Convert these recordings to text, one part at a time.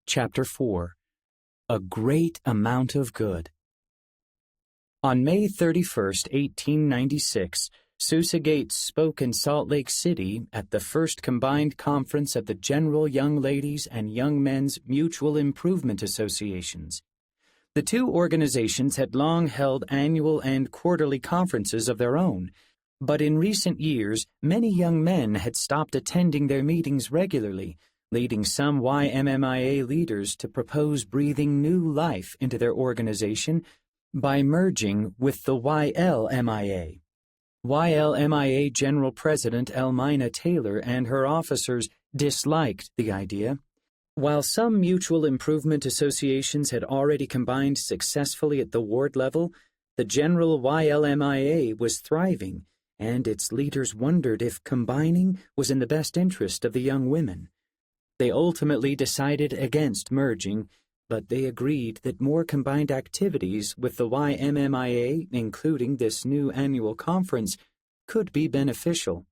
Chapter 4. A Great Amount of Good. On May 31, 1896, Susa Gates spoke in Salt Lake City at the first combined conference of the General Young Ladies and Young Men's Mutual Improvement Associations. The two organizations had long held annual and quarterly conferences of their own, but in recent years, many young men had stopped attending their meetings regularly, leading some YMMIA leaders to propose breathing new life into their organization by merging with the YLMIA. YLMIA General President Elmina Taylor and her officers disliked the idea. While some mutual improvement associations had already combined successfully at the ward level, the general YLMIA was thriving, and its leaders wondered if combining was in the best interest of the young women. They ultimately decided against merging, but they agreed that more combined activities with the YMMIA, including this new annual conference, could be beneficial.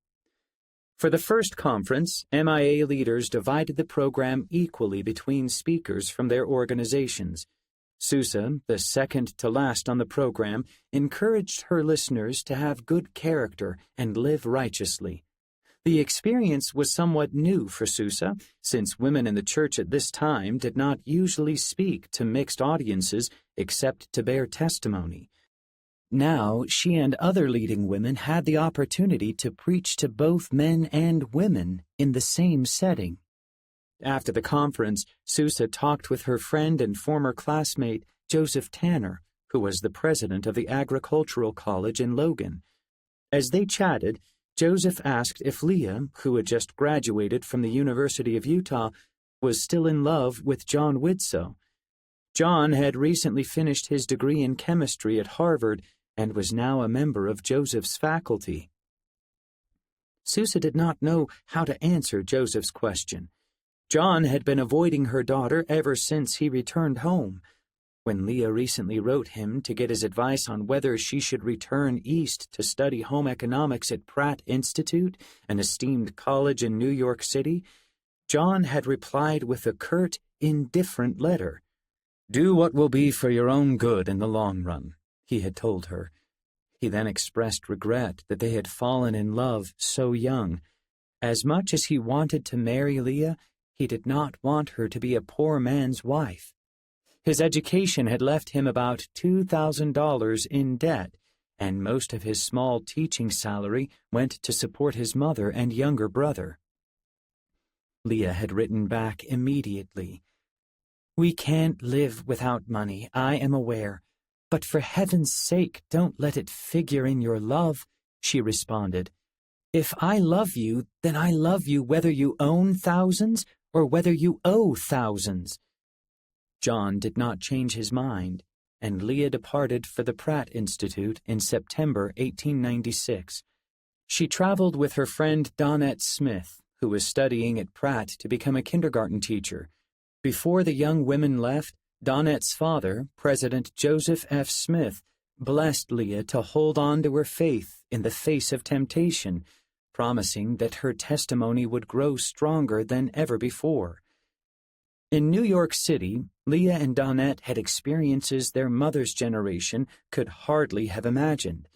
For the first conference, MIA leaders divided the program equally between speakers from their organizations. Susa, the second to last on the program, encouraged her listeners to have good character and live righteously. The experience was somewhat new for Susa, since women in the church at this time did not usually speak to mixed audiences except to bear testimony. Now she and other leading women had the opportunity to preach to both men and women in the same setting. After the conference, Susa talked with her friend and former classmate, Joseph Tanner, who was the president of the Agricultural College in Logan. As they chatted, Joseph asked if Leah, who had just graduated from the University of Utah, was still in love with John Widsoe. John had recently finished his degree in chemistry at Harvard and was now a member of Joseph's faculty. Susa did not know how to answer Joseph's question. John had been avoiding her daughter ever since he returned home. When Leah recently wrote him to get his advice on whether she should return east to study home economics at Pratt Institute, an esteemed college in New York City, John had replied with a curt, indifferent letter. "Do what will be for your own good in the long run," he had told her. He then expressed regret that they had fallen in love so young. As much as he wanted to marry Leah, he did not want her to be a poor man's wife. His education had left him about $2,000 in debt, and most of his small teaching salary went to support his mother and younger brother. Leah had written back immediately. "We can't live without money, I am aware, but for heaven's sake don't let it figure in your love," she responded. "If I love you, then I love you whether you own thousands or whether you owe thousands." John did not change his mind, and Leah departed for the Pratt Institute in September 1896. She traveled with her friend Donette Smith, who was studying at Pratt to become a kindergarten teacher. Before the young women left, Donette's father, President Joseph F. Smith, blessed Leah to hold on to her faith in the face of temptation, promising that her testimony would grow stronger than ever before. In New York City, Leah and Donette had experiences their mother's generation could hardly have imagined.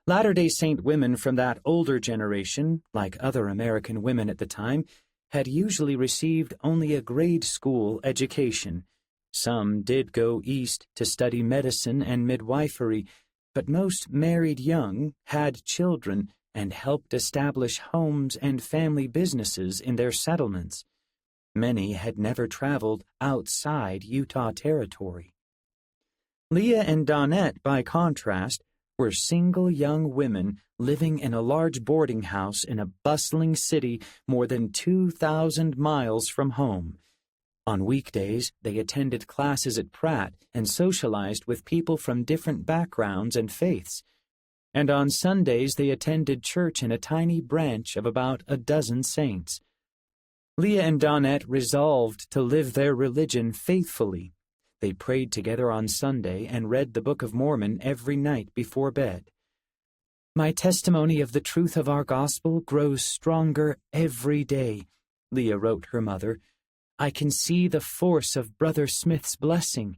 Latter-day Saint women from that older generation, like other American women at the time, had usually received only a grade school education. Some did go east to study medicine and midwifery, but most married young, had children, and helped establish homes and family businesses in their settlements. Many had never traveled outside Utah territory. Leah and Donette, by contrast, were single young women living in a large boarding house in a bustling city more than 2,000 miles from home. On weekdays, they attended classes at Pratt and socialized with people from different backgrounds and faiths. And on Sundays, they attended church in a tiny branch of about a dozen saints. Leah and Donette resolved to live their religion faithfully. They prayed together on Sunday and read the Book of Mormon every night before bed. "My testimony of the truth of our gospel grows stronger every day," Leah wrote her mother. I can see the force of Brother Smith's blessing.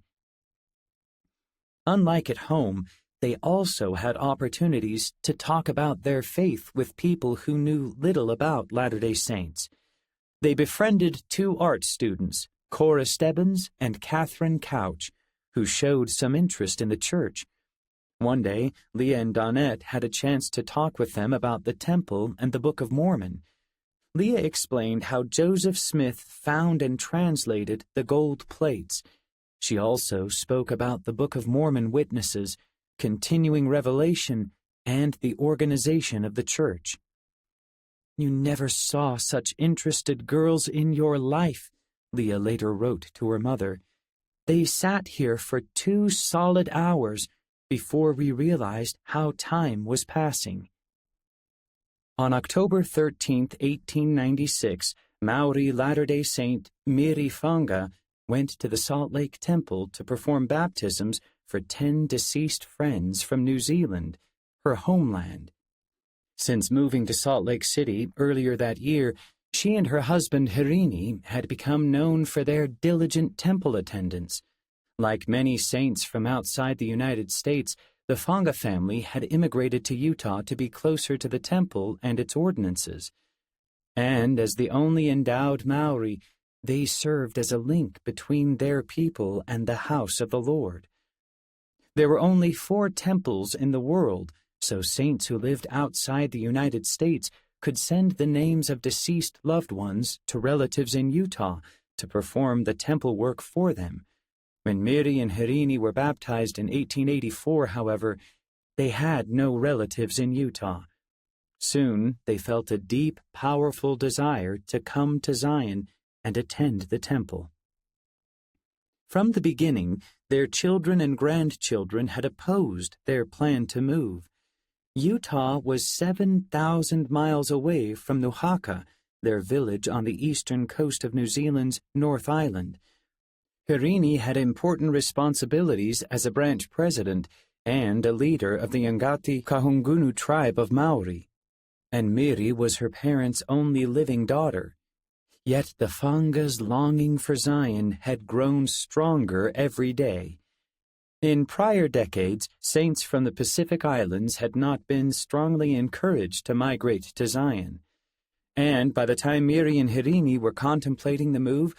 Unlike at home, they also had opportunities to talk about their faith with people who knew little about Latter-day Saints. They befriended two art students, Cora Stebbins and Catherine Couch, who showed some interest in the church. One day, Leah and Donette had a chance to talk with them about the temple and the Book of Mormon. Leah explained how Joseph Smith found and translated the gold plates. She also spoke about the Book of Mormon witnesses, continuing revelation, and the organization of the church. "You never saw such interested girls in your life," Leah later wrote to her mother. "They sat here for 2 solid hours before we realized how time was passing." On October 13, 1896, Maori Latter-day Saint Miri Fanga went to the Salt Lake Temple to perform baptisms for 10 deceased friends from New Zealand, her homeland. Since moving to Salt Lake City earlier that year, she and her husband Hirini had become known for their diligent temple attendance. Like many saints from outside the United States, the Fanga family had immigrated to Utah to be closer to the temple and its ordinances. And as the only endowed Maori, they served as a link between their people and the house of the Lord. There were only 4 temples in the world, so saints who lived outside the United States could send the names of deceased loved ones to relatives in Utah to perform the temple work for them. When Miri and Hirini were baptized in 1884, however, they had no relatives in Utah. Soon they felt a deep, powerful desire to come to Zion and attend the temple. From the beginning, their children and grandchildren had opposed their plan to move. Utah was 7,000 miles away from Nuhaka, their village on the eastern coast of New Zealand's North Island. Hirini had important responsibilities as a branch president and a leader of the Ngati Kahungunu tribe of Maori, and Miri was her parents' only living daughter. Yet the Fanga's longing for Zion had grown stronger every day. In prior decades, saints from the Pacific Islands had not been strongly encouraged to migrate to Zion. And by the time Miri and Hirini were contemplating the move,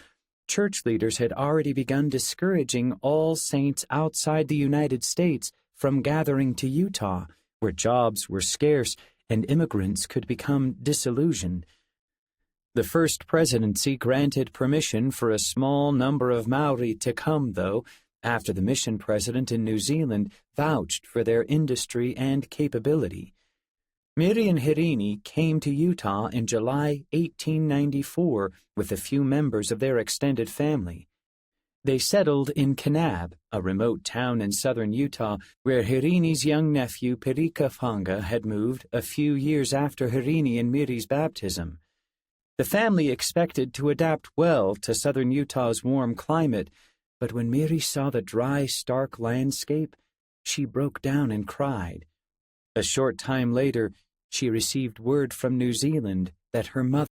church leaders had already begun discouraging all saints outside the United States from gathering to Utah, where jobs were scarce and immigrants could become disillusioned. The first presidency granted permission for a small number of Maori to come, though, after the mission president in New Zealand vouched for their industry and capability. Miri and Hirini came to Utah in July 1894 with a few members of their extended family. They settled in Kanab, a remote town in southern Utah, where Hirini's young nephew Pirika Fanga had moved a few years after Hirini and Miri's baptism. The family expected to adapt well to southern Utah's warm climate, but when Miri saw the dry, stark landscape, she broke down and cried. A short time later, she received word from New Zealand that her mother